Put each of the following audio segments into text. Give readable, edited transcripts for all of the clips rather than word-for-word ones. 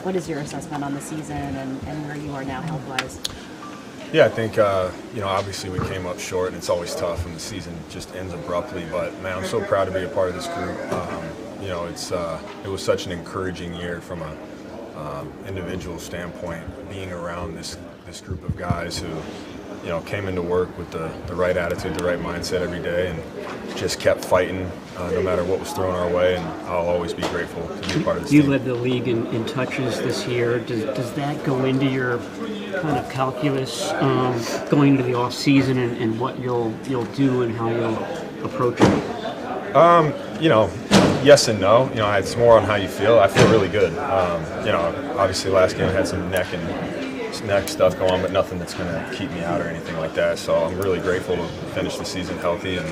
What is your assessment on the season and where you are now health-wise? Yeah, I think, obviously we came up short, and it's always tough when the season just ends abruptly. But, man, I'm so proud to be a part of this group. It was such an encouraging year from a individual standpoint, being around this group of guys who, came into work with the right attitude, the right mindset every day, and just kept fighting no matter what was thrown our way. And I'll always be grateful to be a part of this team. You led the league in touches this year. Does that go into your kind of calculus going into the off season and what you'll do and how you'll approach it? Yes and no. It's more on how you feel. I feel really good. Obviously last game I had some neck stuff going on, but nothing that's going to keep me out or anything like that. So I'm really grateful to finish the season healthy. And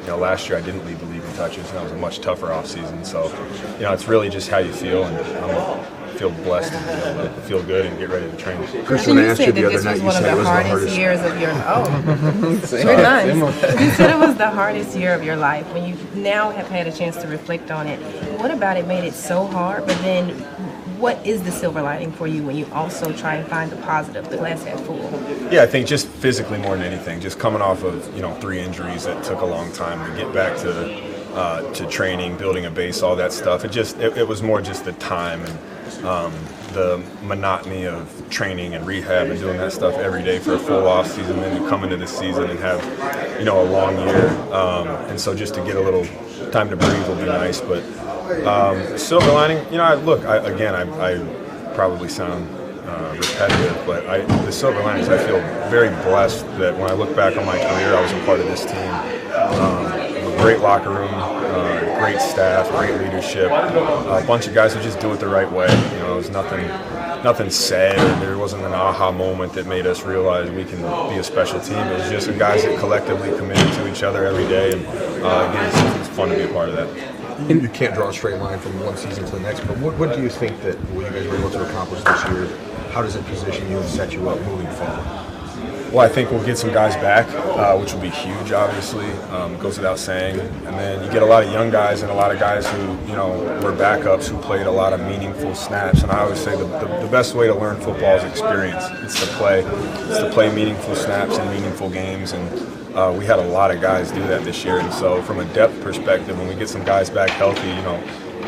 last year I didn't lead the league in touches, and that was a much tougher off season. So it's really just how you feel, and I feel blessed and feel good and get ready to train. Christian, you said that this was one of the hardest years of your very nice. You said it was the hardest year of your life. When you now have had a chance to reflect on it, what about it made it so hard? But then, what is the silver lining for you when you also try and find the positive, the glass half full? Yeah, I think just physically more than anything, just coming off of 3 injuries that took a long time to get back to training, building a base, all that stuff. It was more just the time and the monotony of training and rehab and doing that stuff every day for a full off season, then to come into the season and have a long year, and so just to get a little time to breathe will be nice. But silver lining, I probably sound repetitive, but the silver lining is I feel very blessed that when I look back on my career, I was a part of this team. A great locker room, great staff, great leadership, a bunch of guys who just do it the right way. It was nothing said, and there wasn't an aha moment that made us realize we can be a special team. It was just the guys that collectively committed to each other every day, and again, it's fun to be a part of that. You can't draw a straight line from one season to the next, but what do you think that what you guys were able to accomplish this year, how does it position you and set you up moving forward? Well, I think we'll get some guys back, which will be huge, obviously. Goes without saying. And then you get a lot of young guys and a lot of guys who, were backups who played a lot of meaningful snaps. And I always say the best way to learn football is experience. It's to play meaningful snaps and meaningful games. And we had a lot of guys do that this year. And so from a depth perspective, when we get some guys back healthy,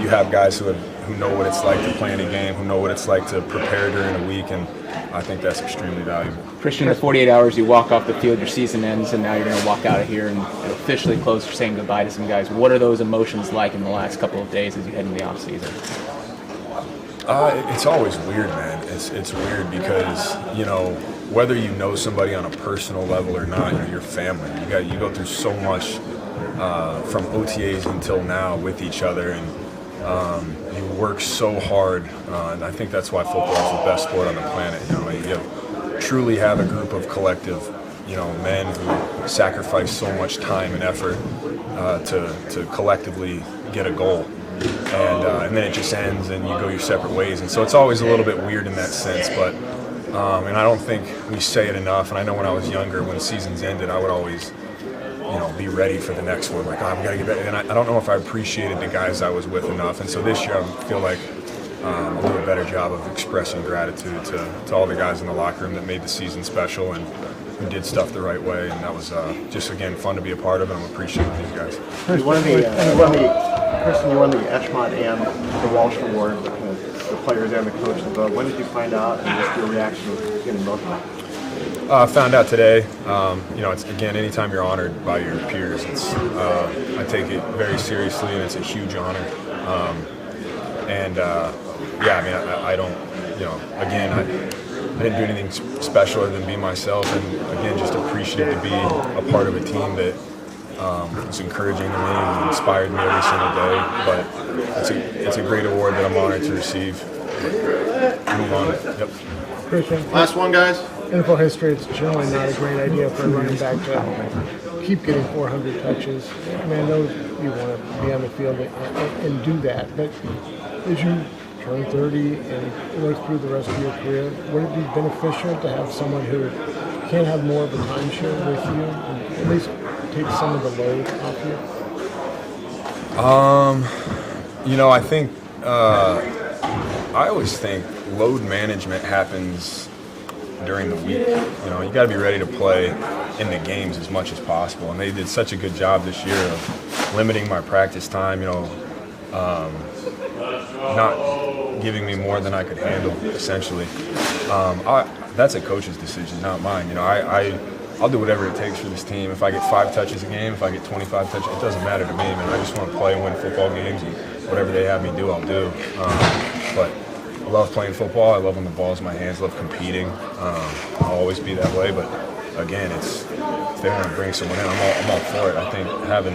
you have guys who know what it's like to play in a game, who know what it's like to prepare during a week, and I think that's extremely valuable. Christian, in the 48 hours you walk off the field, your season ends, and now you're going to walk out of here and officially close for saying goodbye to some guys. What are those emotions like in the last couple of days as you head into the off season? It's always weird, man. It's weird because, whether you know somebody on a personal level or not, your family. You go through so much from OTAs until now with each other, and you work so hard, and I think that's why football is the best sport on the planet. You truly have a group of collective, men who sacrifice so much time and effort to collectively get a goal, and then it just ends and you go your separate ways. And so it's always a little bit weird in that sense, but and I don't think we say it enough. And I know when I was younger, when seasons ended, I would always be ready for the next one. Like, we got to get back. And I don't know if I appreciated the guys I was with enough. And so this year I feel like I'll do a better job of expressing gratitude to all the guys in the locker room that made the season special and who did stuff the right way. And that was just, again, fun to be a part of, and I'm appreciative of these guys. You won the Etchmont and the Walsh Award, the players and the coach. When did you find out, and what's your reaction to getting both of them? I found out today. It's, again, anytime you're honored by your peers, I take it very seriously, and it's a huge honor. I don't, again, I didn't do anything special other than be myself, and again, just appreciative to be a part of a team that was encouraging to me and inspired me every single day. But it's a great award that I'm honored to receive. Move on. Yep. Christian, last one, guys. NFL history, it's generally not a great idea for a running back to keep getting 400 touches. I mean, I know you want to be on the field and do that, but as you turn 30 and work through the rest of your career, would it be beneficial to have someone who can have more of a timeshare with you and at least take some of the load off you? I think I always think load management happens during the week. You know, you got to be ready to play in the games as much as possible. And they did such a good job this year of limiting my practice time, you know, not giving me more than I could handle, essentially. That's a coach's decision, not mine. You know, I'll do whatever it takes for this team. If I get 5 touches a game, if I get 25 touches, it doesn't matter to me, man. I just want to play and win football games, and whatever they have me do, I'll do. But I love playing football. I love when the ball's in my hands. I love competing. I'll always be that way. But again, if they want to bring someone in, I'm all for it. I think having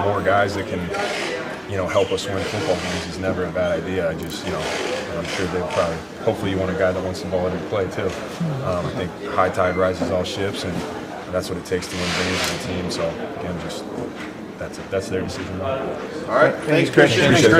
more guys that can, you know, help us win football games is never a bad idea. I just, you know, I'm sure they'll probably, hopefully you want a guy that wants the ball every play too. I think high tide rises all ships, and that's what it takes to win games as a team. So again, just that's their decision. All right, thanks, Christian. Appreciate it, guys.